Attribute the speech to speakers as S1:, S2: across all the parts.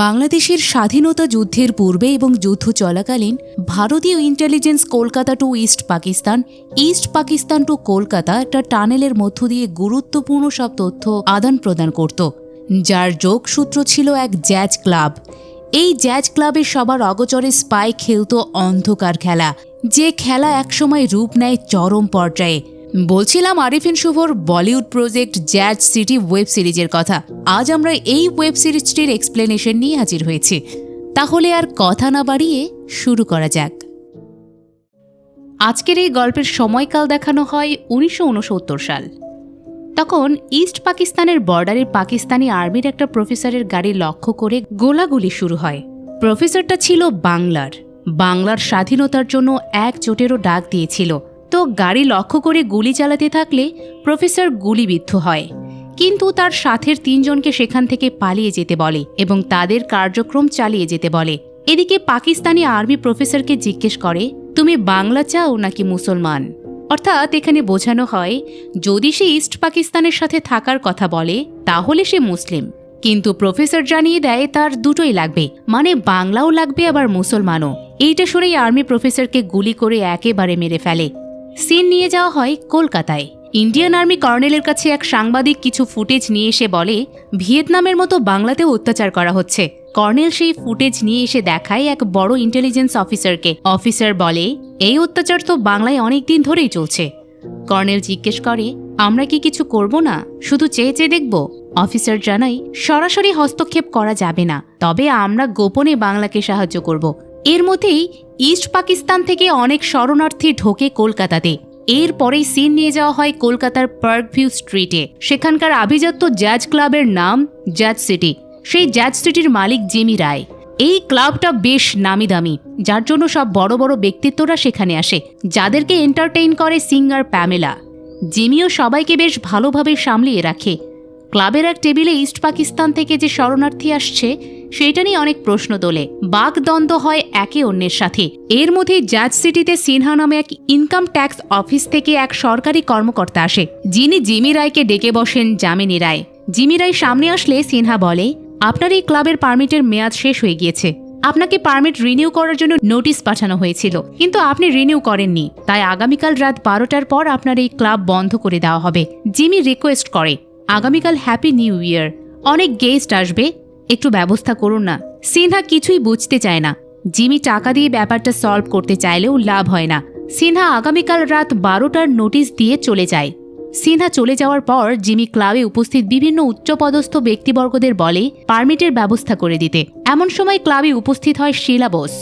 S1: বাংলাদেশের স্বাধীনতা যুদ্ধের পূর্বে এবং যুদ্ধ চলাকালীন ভারতীয় intelligence Kolkata to East Pakistan to Kolkata একটা টানেলের মধ্য দিয়ে গুরুত্বপূর্ণ সব তথ্য আদান প্রদান করত, যার যোগসূত্র ছিল এক জ্যাজ ক্লাব। এই জ্যাজ ক্লাবে সবার অগোচরে স্পাই খেলত অন্ধকার খেলা, যে খেলা একসময় রূপ নেয় চরম পর্যায়ে। বলছিলাম আরিফিন শুভর Bollywood project jazz city web সিরিজের কথা। আজ আমরা এই ওয়েব সিরিজটির এক্সপ্লেনেশন নিয়ে হাজির হয়েছি। তাহলে আর কথা না বাড়িয়ে শুরু করা যাক। আজকের এই গল্পের সময়কাল দেখানো হয় 1969 সাল। তখন ইস্ট পাকিস্তানের বর্ডারে পাকিস্তানি আর্মির একটা প্রফেসরের গাড়ি লক্ষ্য করে গোলাগুলি শুরু হয়। প্রফেসরটা ছিল বাংলার স্বাধীনতার জন্য একজোটেরও ডাক দিয়েছিল। তো গাড়ি লক্ষ্য করে গুলি চালাতে থাকলে প্রফেসর গুলিবিদ্ধ হয়, কিন্তু তার সাথের 3 জনকে সেখান থেকে পালিয়ে যেতে বলে এবং তাদের কার্যক্রম চালিয়ে যেতে বলে। এদিকে পাকিস্তানি আর্মি প্রফেসরকে জিজ্ঞেস করে, তুমি বাংলা চাও নাকি মুসলমান? অর্থাৎ এখানে বোঝানো হয়, যদি সে ইস্ট পাকিস্তানের সাথে থাকার কথা বলে তাহলে সে মুসলিম। কিন্তু প্রফেসর জানিয়ে দেয় তার দুটোই লাগবে, মানে বাংলাও লাগবে আবার মুসলমানও। এইটা শুনেই আর্মি প্রফেসরকে গুলি করে একেবারে মেরে ফেলে। সিন নিয়ে যাওয়া হয় কলকাতায়। ইন্ডিয়ান আর্মি কর্নেলের কাছে এক সাংবাদিক কিছু ফুটেজ নিয়ে এসে বলে, ভিয়েতনামের মতো বাংলাতেও অত্যাচার করা হচ্ছে। কর্নেল সেই ফুটেজ নিয়ে এসে দেখায় এক বড় ইন্টেলিজেন্স অফিসারকে। অফিসার বলে, এই অত্যাচার তো বাংলায় অনেক দিন ধরেই চলছে। কর্নেল জিজ্ঞেস করে, আমরা কি কিছু করব না, শুধু চেয়ে চেয়ে দেখব? অফিসার জানায়, সরাসরি হস্তক্ষেপ করা যাবে না, তবে আমরা গোপনে বাংলাকে সাহায্য করব। এর মধ্যেই ইস্ট পাকিস্তান থেকে অনেক শরণার্থী ঢোকে কলকাতাতে। এরপরেই সিন নিয়ে যাওয়া হয় কলকাতার পার্কভিউ স্ট্রিটে। সেখানকার আভিজাত্য জ্যাজ ক্লাবের নাম জ্যাজ সিটি। সেই জ্যাজ সিটির মালিক জিমি রায়। এই ক্লাবটা বেশ নামি দামি, যার জন্য সব বড় বড় ব্যক্তিত্বরা সেখানে আসে, যাদেরকে এন্টারটেইন করে সিঙ্গার প্যামেলা। জিমিও সবাইকে বেশ ভালোভাবে সামলিয়ে রাখে। ক্লাবের এক টেবিলে ইস্ট পাকিস্তান থেকে যে শরণার্থী আসছে সেটা নিয়ে অনেক প্রশ্ন তোলে। বাগদ্বন্দ্ব হয় একে অন্যের সাথে। এর মধ্যে জ্যাজ সিটিতে সিনহা নামে এক ইনকাম ট্যাক্স অফিস থেকে এক সরকারি কর্মকর্তা আসে, যিনি জিমি রায়কে ডেকে বসেন জামিনী রায়। জিমি রায় সামনে আসলে সিনহা বলে, আপনার এই ক্লাবের পারমিটের মেয়াদ শেষ হয়ে গিয়েছে। আপনাকে পারমিট রিনিউ করার জন্য নোটিশ পাঠানো হয়েছিল, কিন্তু আপনি রিনিউ করেননি, তাই আগামীকাল রাত 12টার পর আপনার এই ক্লাব বন্ধ করে দেওয়া হবে। জিমি রিকোয়েস্ট করে, আগামীকাল হ্যাপি নিউ ইয়ার, অনেক গেস্ট আসবে, একটু ব্যবস্থা করুন না। সিনহা কিছুই বুঝতে চায় না। জিমি টাকা দিয়ে ব্যাপারটা সলভ করতে চাইলেও লাভ হয় না। সিনহা আগামীকাল রাত 12টার নোটিশ দিয়ে চলে যায়। সিনহা চলে যাওয়ার পর জিমি ক্লাবে উপস্থিত বিভিন্ন উচ্চপদস্থ ব্যক্তিবর্গদের বলে পারমিটের ব্যবস্থা করে দিতে। এমন সময় ক্লাবে উপস্থিত হয় শীলা বোস।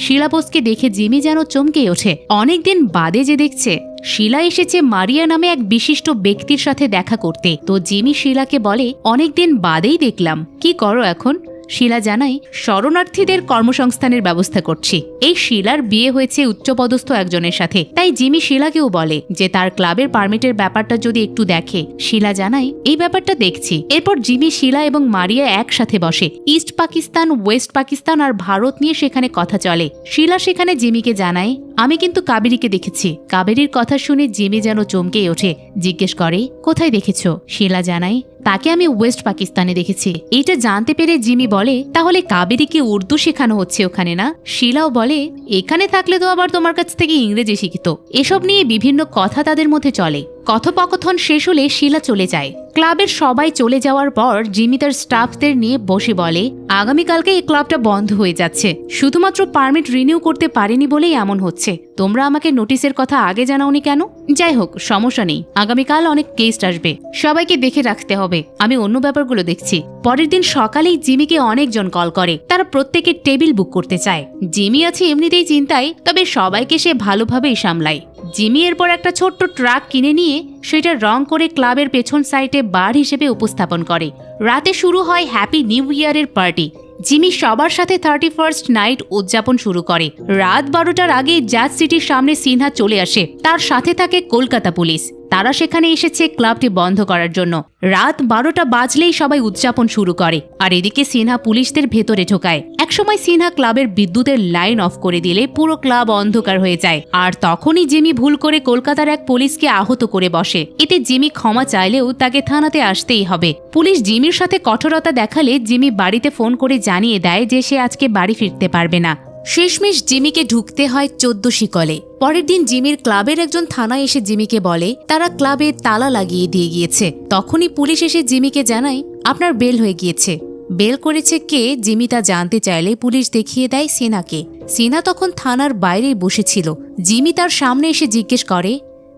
S1: শীলা বোসকে দেখে জিমি যেন চমকে ওঠে। অনেকদিন বাদে যে দেখছে, শীলা এসেছে মারিয়া নামে এক বিশিষ্ট ব্যক্তির সাথে দেখা করতে। তো জিমি শীলাকে বলে, অনেকদিন বাদেই দেখলাম, কি করো এখন? শীলা জানায়, শরণার্থীদের কর্মসংস্থানের ব্যবস্থা করছি। এই শীলার বিয়ে হয়েছে উচ্চপদস্থ একজনের সাথে, তাই জিমি শীলাকেও বলে যে তার ক্লাবের পারমিটের ব্যাপারটা যদি একটু দেখে। শীলা জানায়, এই ব্যাপারটা দেখছি। এরপর জিমি, শীলা এবং মারিয়া একসাথে বসে। ইস্ট পাকিস্তান, ওয়েস্ট পাকিস্তান আর ভারত নিয়ে সেখানে কথা চলে। শীলা সেখানে জিমিকে জানায়, আমি কিন্তু কাবেরীকে দেখেছি। কাবেরীর কথা শুনে জিমি যেন চমকে ওঠে। জিজ্ঞেস করে, কোথায় দেখেছ? শীলা জানায়, তাকে আমি ওয়েস্ট পাকিস্তানে দেখেছি। এটা জানতে পেরে জিমি বলে, তাহলে কাবেরীকে উর্দু শেখানো হচ্ছে ওখানে না? শীলাও বলে, এখানে থাকলে তো আবার তোমার কাছ থেকে ইংরেজি শিখিত। এসব নিয়ে বিভিন্ন কথা তাদের মধ্যে চলে। কথোপকথন শেষ হলে শীলা চলে যায়। ক্লাবের সবাই চলে যাওয়ার পর জিমি তার স্টাফদের নিয়ে বসে বলে, আগামীকালকে এই ক্লাবটা বন্ধ হয়ে যাচ্ছে, শুধুমাত্র পারমিট রিনিউ করতে পারেনি বলেই এমন হচ্ছে। তোমরা আমাকে নোটিশের কথা আগে জানাওনি কেন? যাই হোক, সমস্যা নেই, আগামীকাল অনেক গেস্ট আসবে, সবাইকে দেখে রাখতে হবে, আমি অন্য ব্যাপারগুলো দেখছি। পরের দিন সকালেই জিমিকে অনেকজন কল করে। তারা প্রত্যেকে টেবিল বুক করতে চায়। জিমি আছে এমনিতেই চিন্তায়, তবে সবাইকে সে ভালোভাবেই সামলায়। জিমি এরপর একটা ছোট্ট ট্রাক কিনে নিয়ে সেটা রং করে ক্লাবের পেছন সাইডে বার হিসেবে উপস্থাপন করে। রাতে শুরু হয় হ্যাপি নিউ ইয়ারের পার্টি। জিমি সবার সাথে 31st নাইট উদযাপন শুরু করে। রাত 12টার আগে জ্যাজ সিটির সামনে সিনহা চলে আসে। তার সাথে থাকে কলকাতা পুলিশ। তারা সেখানে এসেছে ক্লাবটি বন্ধ করার জন্য। রাত 12টা বাজলেই সবাই উদযাপন শুরু করে, আর এদিকে সিনহা পুলিশদের ভেতরে ঢোকায়। একসময় সিনহা ক্লাবের বিদ্যুতের লাইন অফ করে দিলে পুরো ক্লাব অন্ধকার হয়ে যায়, আর তখনই জিমি ভুল করে কলকাতার এক পুলিশকে আহত করে বসে। এতে জিমি ক্ষমা চাইলেও তাকে থানাতে আসতেই হবে। পুলিশ জিমির সাথে কঠোরতা দেখালে জিমি বাড়িতে ফোন করে জানিয়ে দেয় যে সে আজকে বাড়ি ফিরতে পারবে না। শেষমেশ জিমিকে ঢুকতে হয় 14 শিকলে। পরের দিন জিমির ক্লাবের একজন থানায় এসে জিমিকে বলে তারা ক্লাবে তালা লাগিয়ে দিয়ে গিয়েছে। তখনই পুলিশ এসে জিমিকে জানায় আপনার বেল হয়ে গিয়েছে। বেল করেছে কে জিমি তা জানতে চাইলে পুলিশ দেখিয়ে দেয় সিনহাকে। সিনহা তখন থানার বাইরেই বসেছিল। জিমি তার সামনে এসে জিজ্ঞেস করে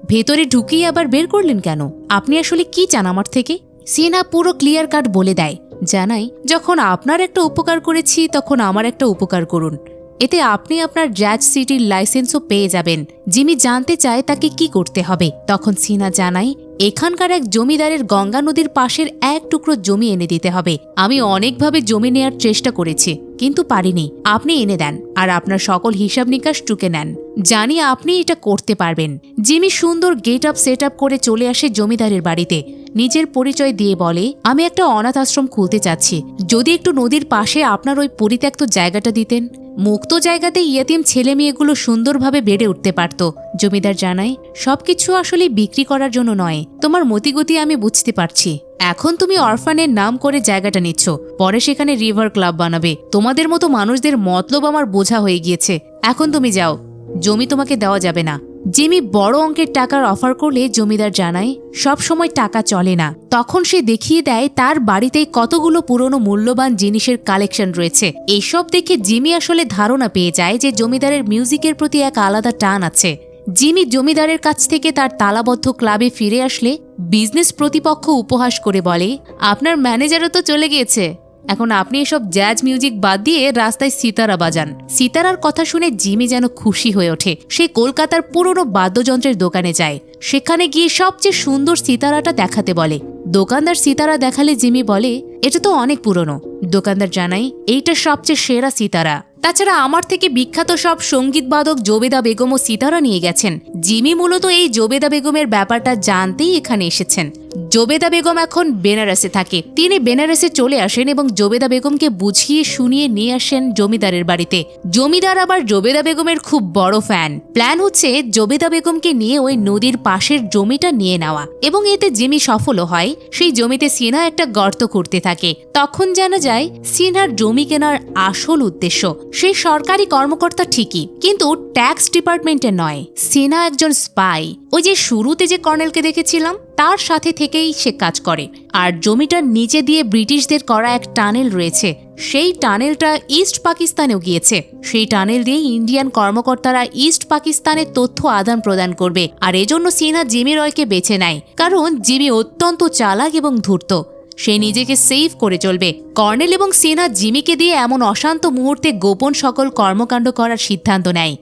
S1: ভেতরে ঢুকিয়ে আবার বের করলেন কেন? আপনি আসলে কি চান আমার থেকে? সিনহা পুরো ক্লিয়ার কাট বলে দেয়, জানাই যখন আপনার একটা উপকার করেছি তখন আমার একটা উপকার করুন, এতে আপনি আপনার জ্যাজ সিটির লাইসেন্সও পেয়ে যাবেন। জিমি জানতে চায় তাকে কি করতে হবে। তখন সিনহা জানাই এখানকার এক জমিদারের গঙ্গা নদীর পাশের এক টুকরো জমি এনে দিতে হবে। আমি অনেকভাবে জমি নেয়ার চেষ্টা করেছি কিন্তু পারিনি, আপনি এনে দেন আর আপনার সকল হিসাব নিকাশ টুকে নেন, জানি আপনি এটা করতে পারবেন। জিমি সুন্দর গেট আপ সেট আপ করে চলে আসে জমিদারের বাড়িতে। নিজের পরিচয় দিয়ে বলে আমি একটা অনাথ আশ্রম খুলতে চাচ্ছি, যদি একটু নদীর পাশে আপনার ওই পরিত্যক্ত জায়গাটা দিতেন, মুক্ত জায়গাতে ইয়েতিম ছেলে মেয়েগুলো সুন্দরভাবে বেড়ে উঠতে পারত। জমিদার জানায় সবকিছু আসলে বিক্রি করার জন্য নয়, তোমার মতিগতি আমি বুঝতে পারছি। এখন তুমি অরফানের নাম করে জায়গাটা নিচ্ছ, পরে সেখানে রিভার ক্লাব বানাবে। তোমাদের মতো মানুষদের মতলব আমার বোঝা হয়ে গিয়েছে, এখন তুমি যাও, জমি তোমাকে দেওয়া যাবে না। জিমি বড় অঙ্কের টাকার অফার করলে জমিদার জানায় সব সময় টাকা চলে না। তখন সে দেখিয়ে দেয় তার বাড়িতেই কতগুলো পুরনো মূল্যবান জিনিসের কালেকশন রয়েছে। এইসব দেখে জিমি আসলে ধারণা পেয়ে যায় যে জমিদারের মিউজিকের প্রতি এক আলাদা টান আছে। জিমি জমিদারের কাছ থেকে তার তালাবদ্ধ ক্লাবে ফিরে আসলে বিজনেস প্রতিপক্ষ উপহাস করে বলে আপনার ম্যানেজারও তো চলে গিয়েছে, এখন আপনি এসব জ্যাজ মিউজিক বাদ দিয়ে রাস্তায় সিতারা বাজান। সিতারার কথা শুনে জিমি যেন খুশি হয়ে ওঠে। সে কলকাতার পুরনো বাদ্যযন্ত্রের দোকানে যায়, সেখানে গিয়ে সবচেয়ে সুন্দর সিতারাটা দেখাতে বলে। দোকানদার সিতারা দেখালে জিমি বলে এটা তো অনেক পুরনো। দোকানদার জানাই এইটা সবচেয়ে সেরা সিতারা, তাছাড়া আমার থেকে বিখ্যাত সব সঙ্গীত বাদক জোবেদা বেগমও সিতারা নিয়ে গেছেন। জিমি মূলত এই জোবেদা বেগমের ব্যাপারটা জানতেই এখানে এসেছেন। জোবেদা বেগম এখন বেনারসে থাকে। তিনি বেনারসে চলে আসেন এবং জোবেদা বেগমকে বুঝিয়ে শুনিয়ে নিয়ে আসেন জমিদারের বাড়িতে। জমিদার আবার জোবেদা বেগমের খুব বড় ফ্যান। প্ল্যান হচ্ছে জোবেদা বেগমকে নিয়ে ওই নদীর পাশের জমিটা নিয়ে নেওয়া, এবং এতে জিমি সফলও হয়। সেই জমিতে সিনহা একটা গর্ত করতে থাকে। তখন জানা যায় সিনহার জমি কেনার আসল উদ্দেশ্য সেই সরকারি কর্মকর্তা ঠিকই, কিন্তু ট্যাক্স ডিপার্টমেন্টে নয়। সিনহা একজন স্পাই। ওই যে শুরুতে যে কর্নেলকে দেখেছিলাম তার সাথে থেকেই সে কাজ করে। আর জমিটার নিচে দিয়ে ব্রিটিশদের করা এক টানেল রয়েছে, সেই টানেলটা ইস্ট পাকিস্তানেও গিয়েছে। সেই টানেল দিয়ে ইন্ডিয়ান কর্মকর্তারা ইস্ট পাকিস্তানের তথ্য আদান প্রদান করবে। আর এজন্য সিনহা জিমি রয়কে বেছে নেয়, কারণ জিমি অত্যন্ত চালাক এবং ধূর্ত। সে নিজেকে সেভ করে চলবে। কর্নেল এবং সিনহা জিমিকে দিয়ে এমন অশান্ত মুহূর্তে গোপন সকল কর্মকাণ্ড করার সিদ্ধান্ত নেয়।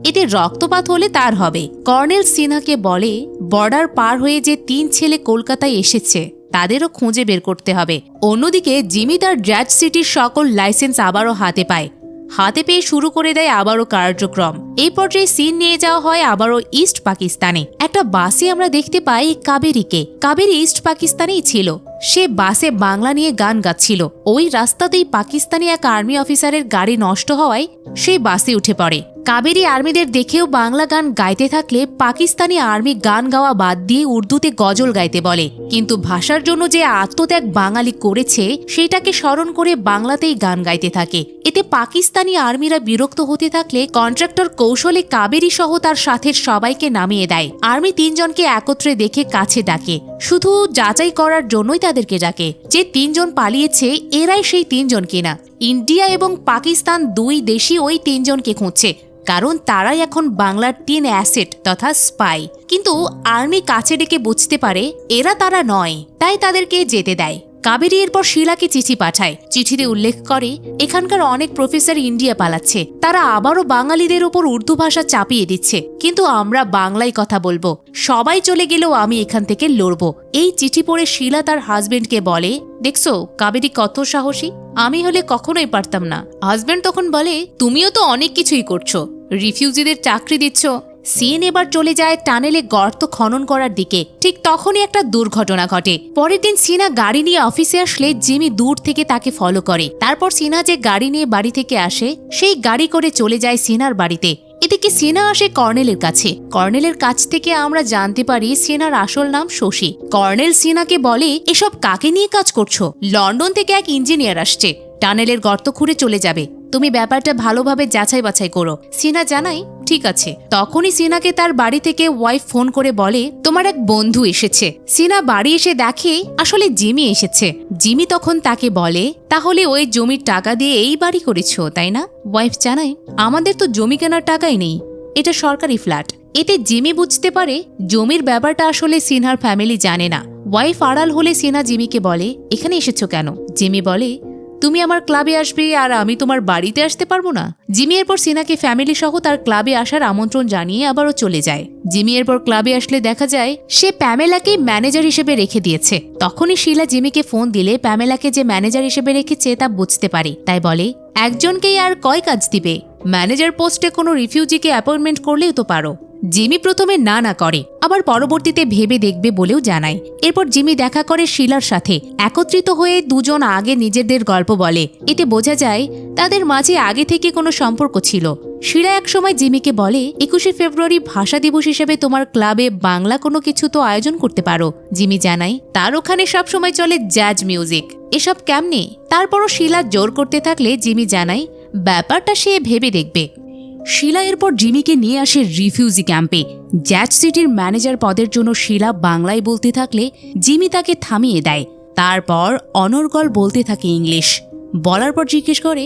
S1: এতে রক্তপাত হলে তার হবে। কর্নেল সিনহাকে বলে বর্ডার পার হয়ে যে 3 ছেলে কলকাতায় এসেছে তাদেরও খুঁজে বের করতে হবে। অন্যদিকে জিমি তার জ্যাজ সিটির সকল লাইসেন্স আবারও হাতে পেয়ে শুরু করে দেয় আবারও কার্যক্রম। এই পর্যায়ে সিন নিয়ে যাওয়া হয় আবারও ইস্ট পাকিস্তানে। একটা বাসে আমরা দেখতে পাই কাবেরীকে। কাবেরী ইস্ট পাকিস্তানেই ছিল। সে বাসে বাংলা নিয়ে গান গাচ্ছিল। ওই রাস্তাতেই পাকিস্তানি এক আর্মি অফিসারের গাড়ি নষ্ট হওয়ায় সেই বাসে উঠে পড়ে। কাবেরী আর্মিদের দেখেও বাংলা গান গাইতে থাকলে পাকিস্তানি আর্মি গান গাওয়া বাদ দিয়ে উর্দুতে গজল গাইতে বলে। কিন্তু ভাষার জন্য যে আত্মত্যাগ বাঙালি করেছে সেটাকে স্মরণ করে বাংলাতেই গান গাইতে থাকে। এতে পাকিস্তানি আর্মিরা বিরক্ত হতে থাকলে কন্ট্রাক্টর কৌশলে কাবেরী সহ তার সাথের সবাইকে নামিয়ে দেয়। আর্মি 3 জনকে একত্রে দেখে কাছে ডাকে, শুধু যাচাই করার জন্যই তাদেরকে ডাকে যে 3 জন পালিয়েছে এরাই সেই 3 জন কিনা। ইন্ডিয়া এবং পাকিস্তান 2 দেশই ওই 3 জনকে খুঁজছে, কারণ তারাই এখন বাংলার 3 অ্যাসেট তথা স্পাই। কিন্তু আর্মি কাছে ডেকে বুঝতে পারে এরা তারা নয়, তাই তাদেরকে যেতে দেয়। কাবেরী এরপর শিলাকে চিঠি পাঠায়। চিঠিতে উল্লেখ করে এখানকার অনেক প্রফেসর ইন্ডিয়া পালাচ্ছে, তারা আবারও বাঙালিদের উপর উর্দু ভাষা চাপিয়ে দিচ্ছে, কিন্তু আমরা বাংলায় কথা বলবো, সবাই চলে গেলেও আমি এখান থেকে লড়বো। এই চিঠি পড়ে শিলা তার হাজবেন্ডকে বলে দেখছো কাবেরী কত সাহসী, আমি হলে কখনোই পারতাম না। হাজবেন্ড তখন বলে তুমিও তো অনেক কিছুই করছো, রিফিউজিদের চাকরি দিচ্ছ, সিন এবার চলে যায় টানেলে গর্ত খনন করার দিকে। ঠিক তখনই একটা দুর্ঘটনা ঘটে। পরের দিন সিনা গাড়ি নিয়ে অফিসে আসলে জিমি দূর থেকে তাকে ফলো করে। তারপর সিনা যে গাড়ি নিয়ে বাড়ি থেকে আসে সেই গাড়ি করে চলে যায় সিনার বাড়িতে। এদিকে সিনা আসে কর্নেলের কাছে। কর্নেলের কাছ থেকে আমরা জানতে পারি সিনার আসল নাম শশী। কর্নেল সিনাকে বলে, এসব কাকে নিয়ে কাজ করছো? লন্ডন থেকে এক ইঞ্জিনিয়ার আসছে, টানেলের গর্ত খুঁড়ে চলে যাবে, তুমি ব্যাপারটা ভালোভাবে যাচাই বাছাই করো। সিনা জানাই ঠিক আছে। তখনই সিনাকে তার বাড়ি থেকে ওয়াইফ ফোন করে বলে, তোমার এক বন্ধু এসেছে। সিনা বাড়ি এসে দেখে আসলে জিমি এসেছে। জিমি তখন তাকে বলে, তাহলে ওই জমির টাকা দিয়ে এই বাড়ি করেছো তাই না? ওয়াইফ জানায়, আমাদের তো জমি কেনার টাকাই নেই, এটা সরকারি ফ্ল্যাট। এতে জিমি বুঝতে পারে জমির ব্যাপারটা আসলে সিনহার ফ্যামিলি জানে না। ওয়াইফ আড়াল হলে সিনা জিমিকে বলে, এখানে এসেছো কেন? জিমি বলে, তুমি আমার ক্লাবে আসবে আর আমি তোমার বাড়িতে আসতে পারবো না। জিমি এরপর সিনাকে ফ্যামিলি সহ তার ক্লাবে আসার আমন্ত্রণ জানিয়ে আবারও চলে যায়। জিমি এরপর ক্লাবে আসলে দেখা যায় সে প্যামেলাকে ম্যানেজার হিসেবে রেখে দিয়েছে। তখনই শিলা জিমিকে ফোন দিলে প্যামেলাকে যে ম্যানেজার হিসেবে রেখেছে তা বুঝতে পারে। তাই বলে, একজনকেই আর কয় কাজ দিবে? ম্যানেজার পোস্টে কোনো রিফিউজিকে অ্যাপয়েন্টমেন্ট করলেও তো পারো। জিমি প্রথমে না করে, আবার পরবর্তীতে ভেবে দেখবে বলেও জানায়। এরপর জিমি দেখা করে শিলার সাথে। একত্রিত হয়ে দুজন আগে নিজেদের গল্প বলে। এতে বোঝা যায় তাদের মাঝে আগে থেকে কোনো সম্পর্ক ছিল। শিলা একসময় জিমিকে বলে, 21শে ফেব্রুয়ারি ভাষা দিবস হিসেবে তোমার ক্লাবে বাংলা কোনো কিছু তো আয়োজন করতে পারো। জিমি জানায় তার ওখানে সবসময় চলে জ্যাজ মিউজিক, এসব কেমনে? তারপরও শিলা জোর করতে থাকলে জিমি জানায় ব্যাপারটা সে ভেবে দেখবে। শিলা এরপর জিমিকে নিয়ে আসে রিফিউজি ক্যাম্পে। জ্যাজ সিটির ম্যানেজার পদের জন্য শিলা বাংলায় বলতে থাকলে জিমি তাকে থামিয়ে দেয়। তারপর অনর্গল বলতে থাকে ইংলিশ। বলার পর জিজ্ঞেস করে,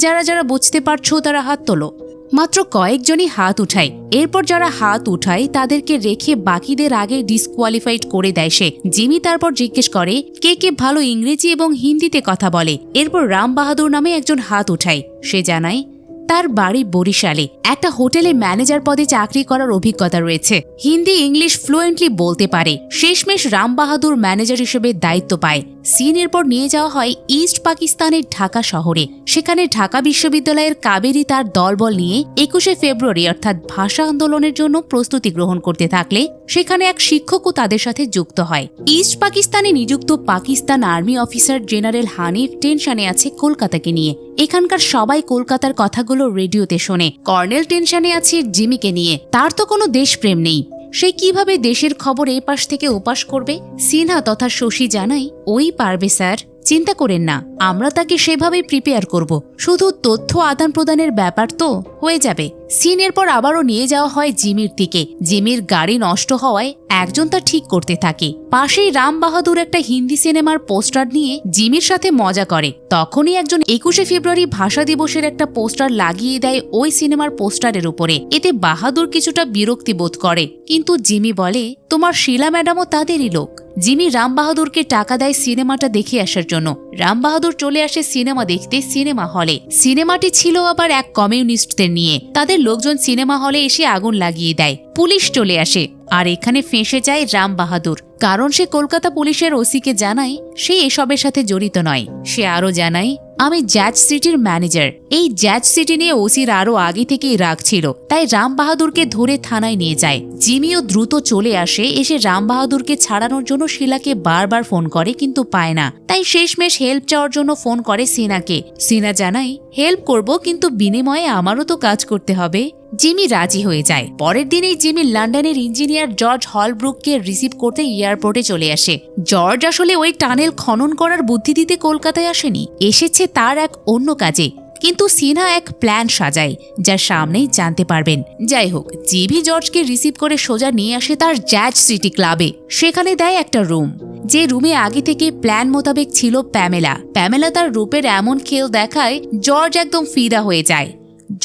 S1: যারা যারা বুঝতে পারছো তারা হাত তোলো। মাত্র কয়েকজনই হাত উঠায়। এরপর যারা হাত উঠায় তাদেরকে রেখে বাকিদের আগে ডিসকোয়ালিফাইড করে দেয় সে। জিমি তারপর জিজ্ঞেস করে কে কে ভালো ইংরেজি এবং হিন্দিতে কথা বলে। এরপর রাম বাহাদুর নামে একজন হাত উঠায়। সে জানায় তার বাড়ি বরিশালে, একটা হোটেলে ম্যানেজার পদে চাকরি করার অভিজ্ঞতা রয়েছে, হিন্দি ইংলিশ ফ্লুয়েন্টলি বলতে পারে। শেষমেশ রাম বাহাদুর ম্যানেজার হিসেবে দায়িত্ব পায়। সিন এরপর নিয়ে যাওয়া হয় ইস্ট পাকিস্তানের ঢাকা শহরে। সেখানে ঢাকা বিশ্ববিদ্যালয়ের কাবেরী তার দলবল নিয়ে 21শে ফেব্রুয়ারি অর্থাৎ ভাষা আন্দোলনের জন্য প্রস্তুতি গ্রহণ করতে থাকলে সেখানে এক শিক্ষকও তাদের সাথে যুক্ত হয়। ইস্ট পাকিস্তানে নিযুক্ত Pakistan army officer general Hanif টেনশনে আছে কলকাতাকে নিয়ে। এখানকার সবাই কলকাতার কথাগুলো রেডিওতে শোনে। কর্নেল টেনশনে আছে জিমিকে নিয়ে। তার তো কোনো দেশপ্রেম নেই, সে কিভাবে দেশের খবর এই পাশ থেকে ওপাশ করবে? সিনহা তথা শশী জানাই, ওই পারবে স্যার, চিন্তা করেন না, আমরা তাকে সেভাবেই প্রিপেয়ার করব। শুধু তথ্য আদান প্রদানের ব্যাপার তো হয়ে যাবে। সিনের পর আবারও নিয়ে যাওয়া হয় জিমির দিকে। জিমির গাড়ি নষ্ট হওয়ায় একজন তা ঠিক করতে থাকে। পাশেই রাম বাহাদুর একটা হিন্দি সিনেমার পোস্টার নিয়ে জিমির সাথে মজা করে। তখনই একজন 21শে ফেব্রুয়ারি ভাষা দিবসের একটা পোস্টার লাগিয়ে দেয় ওই সিনেমার পোস্টারের উপরে। এতে বাহাদুর কিছুটা বিরক্তি বোধ করে, কিন্তু জিমি বলে, তোমার শিলা ম্যাডামও তাদেরই লোক। জিমি রাম বাহাদুরকে টাকা দেয় সিনেমাটা দেখে আসার জন্য। রাম বাহাদুর চলে আসে সিনেমা দেখতে সিনেমা হলে। সিনেমাটি ছিল আবার এক কমিউনিস্টদের নিয়ে। তাদের লোকজন সিনেমা হলে এসে আগুন লাগিয়ে দেয়। পুলিশ চলে আসে আর এখানে ফেঁসে যায় রাম বাহাদুর, কারণ সে কলকাতা পুলিশের ওসিকে জানায় সে এসবের সাথে জড়িত নয়। সে আরো জানায়, আমি জ্যাজ সিটির ম্যানেজার। এই জ্যাজ সিটি নিয়ে ওসির আরো আগে থেকেই রাগ ছিল, তাই রাম বাহাদুরকে ধরে থানায় নিয়ে যায়। জিমিও দ্রুত চলে আসে। এসে রাম বাহাদুরকে ছাড়ানোর জন্য শিলাকে বারবার ফোন করে, কিন্তু পায় না। তাই শেষমেশ হেল্প চাওয়ার জন্য ফোন করে সিনাকে। সিনা জানায়, হেল্প করব, কিন্তু বিনিময়ে আমারও তো কাজ করতে হবে। জিমি রাজি হয়ে যায়। পরের দিনেই জিমি লন্ডনের ইঞ্জিনিয়ার জর্জ হলব্রুককে রিসিভ করতে এয়ারপোর্টে চলে আসে। জর্জ আসলে ওই টানেল খনন করার বুদ্ধি দিতে কলকাতায় আসেনি, এসেছে তার এক অন্য কাজে। কিন্তু সিনহা এক প্ল্যান সাজায়, যা সামনেই জানতে পারবেন। যাই হোক, জিমি জর্জকে রিসিভ করে সোজা নিয়ে আসে তার জ্যাজ সিটি ক্লাবে। সেখানে দেয় একটা রুম, যে রুমে আগে থেকে প্ল্যান মোতাবেক ছিল প্যামেলা। প্যামেলা তার রূপের এমন খেল দেখায় জর্জ একদম ফিদা হয়ে যায়।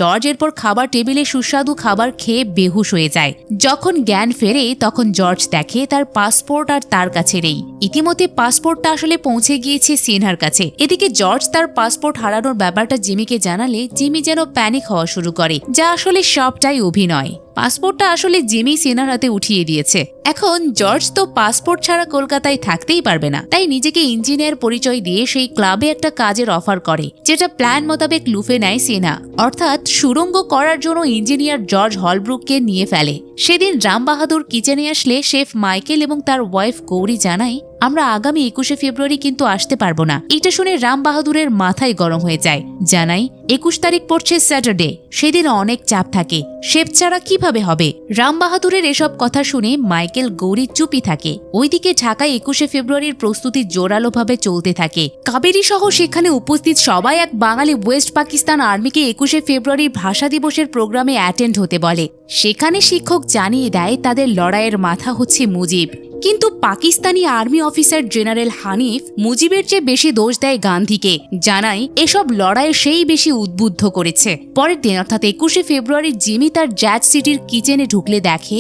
S1: জর্জ এরপর খাবার টেবিলে সুস্বাদু খাবার খেয়ে বেহুশ হয়ে যায়। যখন জ্ঞান ফেরে তখন জর্জ দেখে তার পাসপোর্ট আর তার কাছে নেই। ইতিমধ্যে পাসপোর্টটা আসলে পৌঁছে গিয়েছে সিনহার কাছে। এদিকে জর্জ তার পাসপোর্ট হারানোর ব্যাপারটা জিমিকে জানালে জিমি যেন প্যানিক হওয়া শুরু করে, যা আসলে সবটাই অভিনয়। পাসপোর্টটা আসলে জিমি সেনার হাতে উঠিয়ে দিয়েছে। এখন জর্জ তো পাসপোর্ট ছাড়া কলকাতায় থাকতেই পারবে না, তাই নিজেকে ইঞ্জিনিয়ার পরিচয় দিয়ে সেই ক্লাবে একটা কাজের অফার করে, যেটা প্ল্যান মোতাবেক লুফে নেয় সেনা। অর্থাৎ সুড়ঙ্গ করার জন্য ইঞ্জিনিয়ার জর্জ হলব্রুককে নিয়ে ফেলে। সেদিন রাম বাহাদুর কিচেনে আসলে শেফ মাইকেল এবং তার ওয়াইফ গৌরী জানায়, আমরা আগামী 21শে ফেব্রুয়ারি কিন্তু আসতে পারবো না। এটা শুনে রাম বাহাদুরের মাথায় গরম হয়ে যায়। জানাই 21 তারিখ পড়ছে স্যাটারডে, সেদিন অনেক চাপ থাকে, শেফ ছাড়া কিভাবে হবে। রাম বাহাদুরের এসব কথা শুনে মাইকেল গৌরী চুপি থাকে। ওইদিকে ঢাকায় 21শে ফেব্রুয়ারির প্রস্তুতি জোরালোভাবে চলতে থাকে। কাবেরী সহ সেখানে উপস্থিত সবাই এক বাঙালি ওয়েস্ট পাকিস্তান আর্মিকে 21শে ফেব্রুয়ারির ভাষা দিবসের প্রোগ্রামে অ্যাটেন্ড হতে বলে। সেখানে শিক্ষক জানিয়ে দেয় তাদের লড়াইয়ের মাথা হচ্ছে মুজিব। কিন্তু Pakistani army officer general Hanif মুজিবের চেয়ে বেশি দোষ দেয় গান্ধীকে। জানায় এসব লড়াই সেই বেশি উদ্বুদ্ধ করেছে। পরের দিন অর্থাৎ 21শে ফেব্রুয়ারি জিমি তার জ্যাজ সিটির কিচেনে ঢুকলে দেখে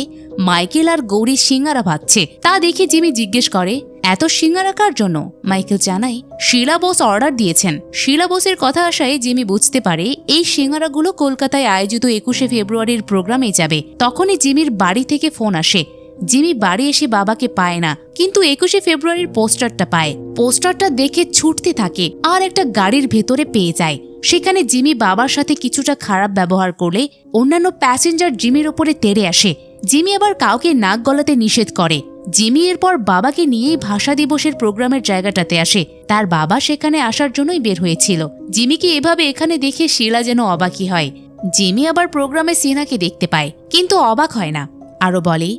S1: মাইকেল আর গৌরী সিঙ্গারা ভাজছে। তা দেখে জিমি জিজ্ঞেস করে, এত সিঙ্গারা কার জন্য? মাইকেল জানায়, শিলা বোস অর্ডার দিয়েছেন। শিলা বোসের কথা আসায় জিমি বুঝতে পারে এই সিঙ্গারাগুলো কলকাতায় আয়োজিত 21শে ফেব্রুয়ারির প্রোগ্রামে যাবে। তখনই জিমির বাড়ি থেকে ফোন আসে। জিমি বাড়ি এসে বাবাকে পায় না, কিন্তু 21শে ফেব্রুয়ারির পোস্টারটা পায়। পোস্টারটা দেখে ছুটতে থাকে আর একটা গাড়ির ভেতরে পেয়ে যায়। সেখানে জিমি বাবার সাথে কিছুটা খারাপ ব্যবহার করলে অন্যান্য প্যাসেঞ্জার জিমির ওপরে তেড়ে আসে। জিমি আবার কাউকে নাক গলাতে নিষেধ করে। জিমি এরপর বাবাকে নিয়েই ভাষা দিবসের প্রোগ্রামের জায়গাটাতে আসে। তার বাবা সেখানে আসার জন্যই বের হয়েছিল। জিমিকে এভাবে এখানে দেখে শিলা যেন অবাকই হয়। জিমি আবার প্রোগ্রামে সিনাকে দেখতে পায়, কিন্তু অবাক হয় না। আরো বলে,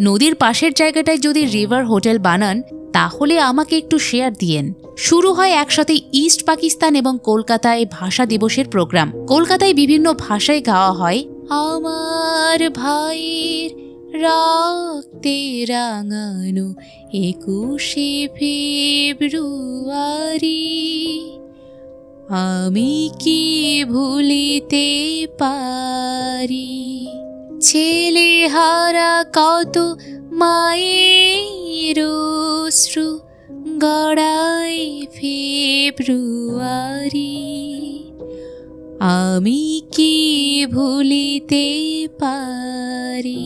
S1: নদীর পাশের জায়গাটায় যদি রিভার হোটেল বানান তাহলে আমাকে একটু শেয়ার দিয়েন। শুরু হয় একসাথে ইস্ট পাকিস্তান এবং কলকাতায় ভাষা দিবসের প্রোগ্রাম। কলকাতায় বিভিন্ন ভাষায় গাওয়া হয়, আমার ভাইয়ের রক্তে রাঙানো 21শে ফেব্রুয়ারি, আমি কি ভুলিতে পারি, ছেলে হারা কত মায়ের অশ্রু গড়াই ফেব্রুয়ারি, আমি কি ভুলিতে পারি।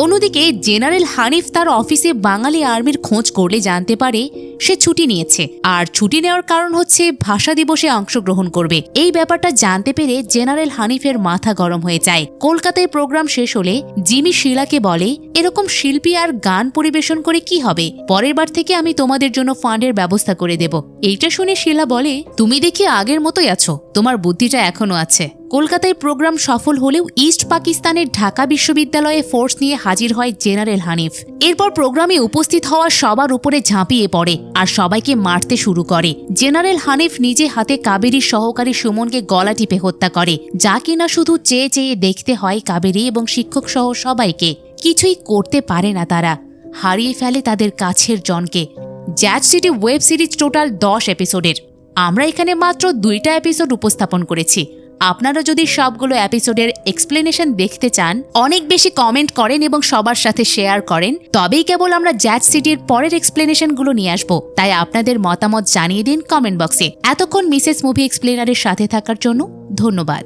S1: অন্যদিকে জেনারেল হানিফ তার অফিসে বাঙালি আর্মির খোঁজ করলে জানতে পারে সে ছুটি নিয়েছে। আর ছুটি নেওয়ার কারণ হচ্ছে ভাষা দিবসে অংশগ্রহণ করবে। এই ব্যাপারটা জানতে পেরে জেনারেল হানিফের মাথা গরম হয়ে যায়। কলকাতায় প্রোগ্রাম শেষ হলে জিমি শিলাকে বলে, এরকম শিল্পী আর গান পরিবেশন করে কি হবে, পরের বার থেকে আমি তোমাদের জন্য ফান্ডের ব্যবস্থা করে দেব। এইটা শুনে শিলা বলে, তুমি দেখি আগের মতোই আছো, তোমার বুদ্ধিটা এখনো আছে। কলকাতায় প্রোগ্রাম সফল হলেও ইস্ট পাকিস্তানের ঢাকা বিশ্ববিদ্যালয়ে ফোর্স নিয়ে হাজির হয় জেনারেল হানিফ। এরপর প্রোগ্রামে উপস্থিত হওয়া সবার উপরে ঝাঁপিয়ে পড়ে আর সবাইকে মারতে শুরু করে। জেনারেল হানিফ নিজে হাতে কাবেরীর সহকারী সুমনকে গলা টিপে হত্যা করে, যা কিনা শুধু চেয়ে চেয়ে দেখতে হয় কাবেরী এবং শিক্ষক সহ সবাইকে। কিছুই করতে পারে না তারা, হারিয়ে ফেলে তাদের কাছের জনকে। Jazz city web series total 10 এপিসোডের। আমরা এখানে মাত্র 2টা এপিসোড উপস্থাপন করেছি। আপনারা যদি সবগুলো এপিসোডের এক্সপ্লেনেশন দেখতে চান, অনেক বেশি কমেন্ট করেন এবং সবার সাথে শেয়ার করেন, তবেই কেবল আমরা জ্যাজ সিটির পরের এক্সপ্লেনেশনগুলো নিয়ে আসবো। তাই আপনাদের মতামত জানিয়ে দিন কমেন্ট বক্সে। এতক্ষণ মিসেস মুভি এক্সপ্লেনারের সাথে থাকার জন্য ধন্যবাদ।